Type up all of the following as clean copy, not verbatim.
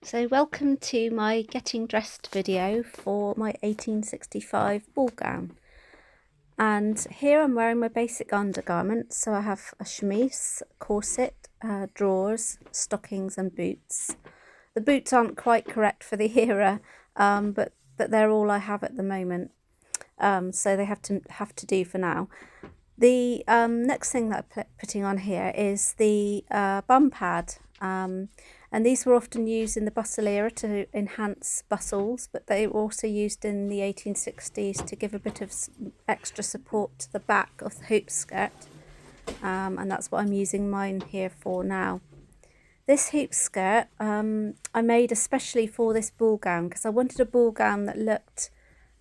So welcome to my getting dressed video for my 1865 ball gown. And here I'm wearing my basic undergarments. So I have a chemise, corset, drawers, stockings and boots. The boots aren't quite correct for the era, but they're all I have at the moment. So they have to do for now. The next thing that I'm putting on here is the bum pad. And these were often used in the bustle era to enhance bustles, but they were also used in the 1860s to give a bit of extra support to the back of the hoop skirt. And that's what I'm using mine here for now. This hoop skirt I made especially for this ball gown because I wanted a ball gown that looked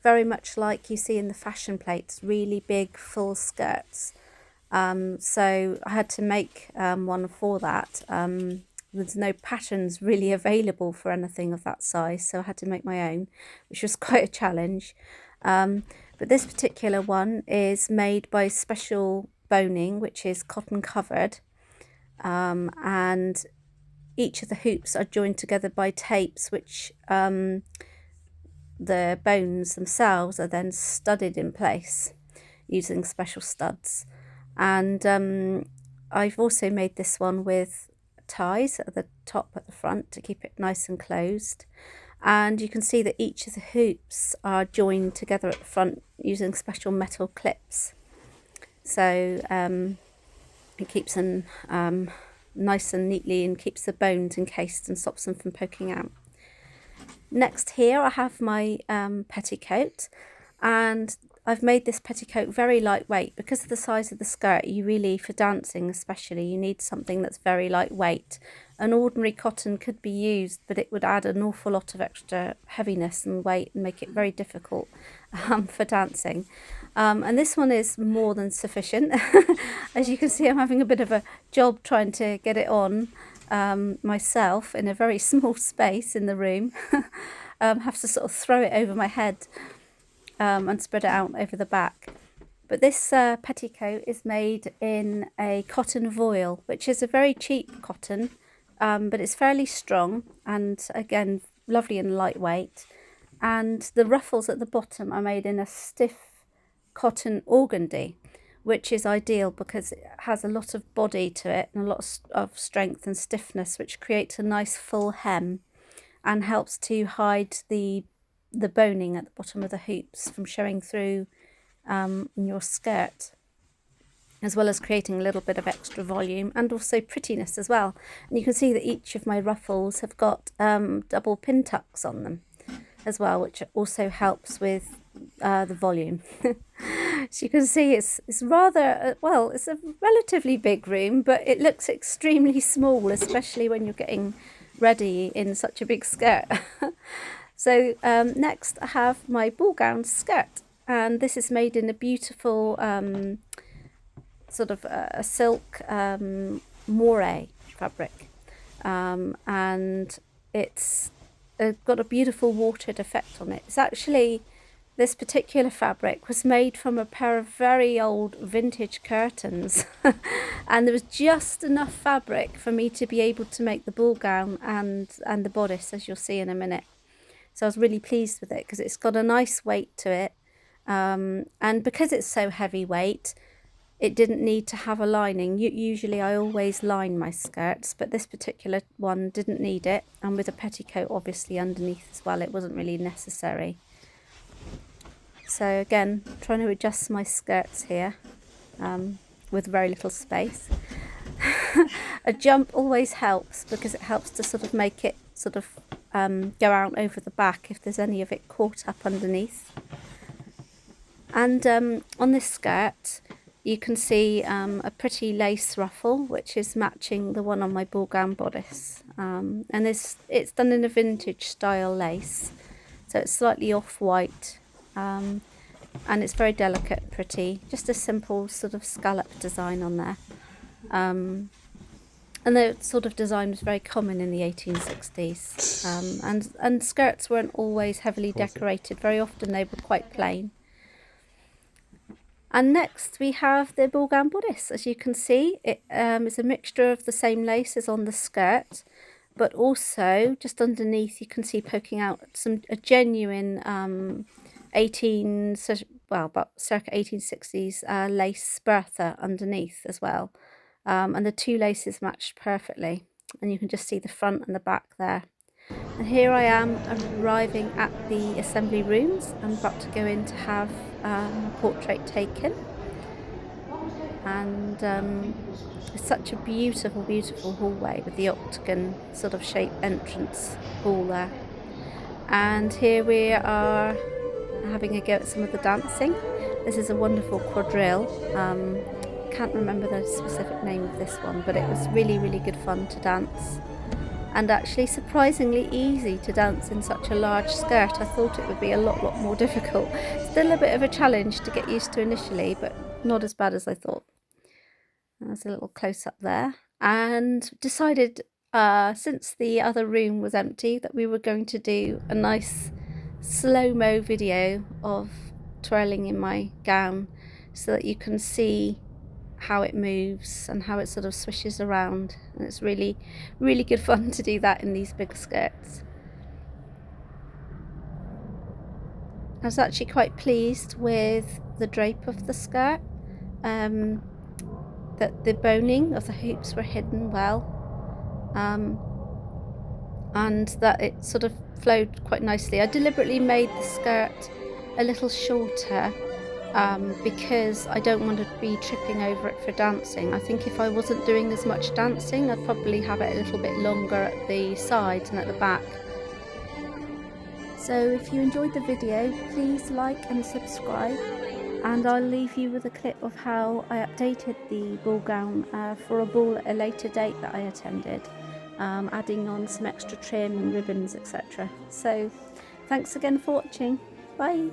very much like you see in the fashion plates, really big full skirts. So I had to make one for that. There's no patterns really available for anything of that size, so I had to make my own, which was quite a challenge. But this particular one is made by special boning, which is cotton covered, and each of the hoops are joined together by tapes, which the bones themselves are then studded in place using special studs. And I've also made this one with ties at the top at the front to keep it nice and closed, and you can see that each of the hoops are joined together at the front using special metal clips, so it keeps them nice and neatly and keeps the bones encased and stops them from poking out. Next here I have my petticoat, and I've made this petticoat very lightweight because of the size of the skirt. You really, for dancing especially, you need something that's very lightweight. An ordinary cotton could be used, but it would add an awful lot of extra heaviness and weight and make it very difficult for dancing. And this one is more than sufficient. As you can see, I'm having a bit of a job trying to get it on myself in a very small space in the room. Have to sort of throw it over my head and spread it out over the back. But this petticoat is made in a cotton voile, which is a very cheap cotton, but it's fairly strong and again lovely and lightweight. And the ruffles at the bottom are made in a stiff cotton organdy, which is ideal because it has a lot of body to it and a lot of strength and stiffness, which creates a nice full hem and helps to hide the boning at the bottom of the hoops from showing through in your skirt, as well as creating a little bit of extra volume and also prettiness as well. And you can see that each of my ruffles have got double pin tucks on them as well, which also helps with the volume. So you can see it's rather, well, it's a relatively big room, but it looks extremely small, especially when you're getting ready in such a big skirt. So next I have my ball gown skirt, and this is made in a beautiful sort of a silk moire fabric, and it's got a beautiful watered effect on it. It's actually, this particular fabric was made from a pair of very old vintage curtains and there was just enough fabric for me to be able to make the ball gown and the bodice, as you'll see in a minute. So I was really pleased with it because it's got a nice weight to it, and because it's so heavyweight, it didn't need to have a lining. Usually I always line my skirts, but this particular one didn't need it, and with a petticoat obviously underneath as well, it wasn't really necessary. So again, trying to adjust my skirts here with very little space. A jump always helps because it helps to sort of make it sort of go out over the back if there's any of it caught up underneath. And on this skirt you can see a pretty lace ruffle, which is matching the one on my ball gown bodice, and it's done in a vintage style lace, so it's slightly off-white, and it's very delicate and pretty, just a simple sort of scallop design on there. And the sort of design was very common in the 1860s, and skirts weren't always heavily decorated. Very often they were quite plain. And next we have the ball gown bodice. As you can see, it is a mixture of the same lace as on the skirt, but also just underneath you can see poking out a genuine about circa 1860s lace bertha underneath as well, and the two laces matched perfectly, and you can just see the front and the back there. And here I am arriving at the assembly rooms. I'm about to go in to have a portrait taken, and it's such a beautiful, beautiful hallway with the octagon sort of shaped entrance hall there. And here we are having a go at some of the dancing. This is a wonderful quadrille. Can't remember the specific name of this one, but it was really, really good fun to dance. And actually surprisingly easy to dance in such a large skirt. I thought it would be a lot more difficult. Still a bit of a challenge to get used to initially, but not as bad as I thought. There's a little close-up there. And decided, since the other room was empty, that we were going to do a nice slow-mo video of twirling in my gown so that you can see how it moves and how it sort of swishes around, and it's really, really good fun to do that in these big skirts. I was actually quite pleased with the drape of the skirt, that the boning of the hoops were hidden well, and that it sort of flowed quite nicely. I deliberately made the skirt a little shorter because I don't want to be tripping over it for dancing. I think if I wasn't doing as much dancing, I'd probably have it a little bit longer at the sides and at the back. So if you enjoyed the video, please like and subscribe, and I'll leave you with a clip of how I updated the ball gown for a ball at a later date that I attended, adding on some extra trim and ribbons, etc. So thanks again for watching. Bye.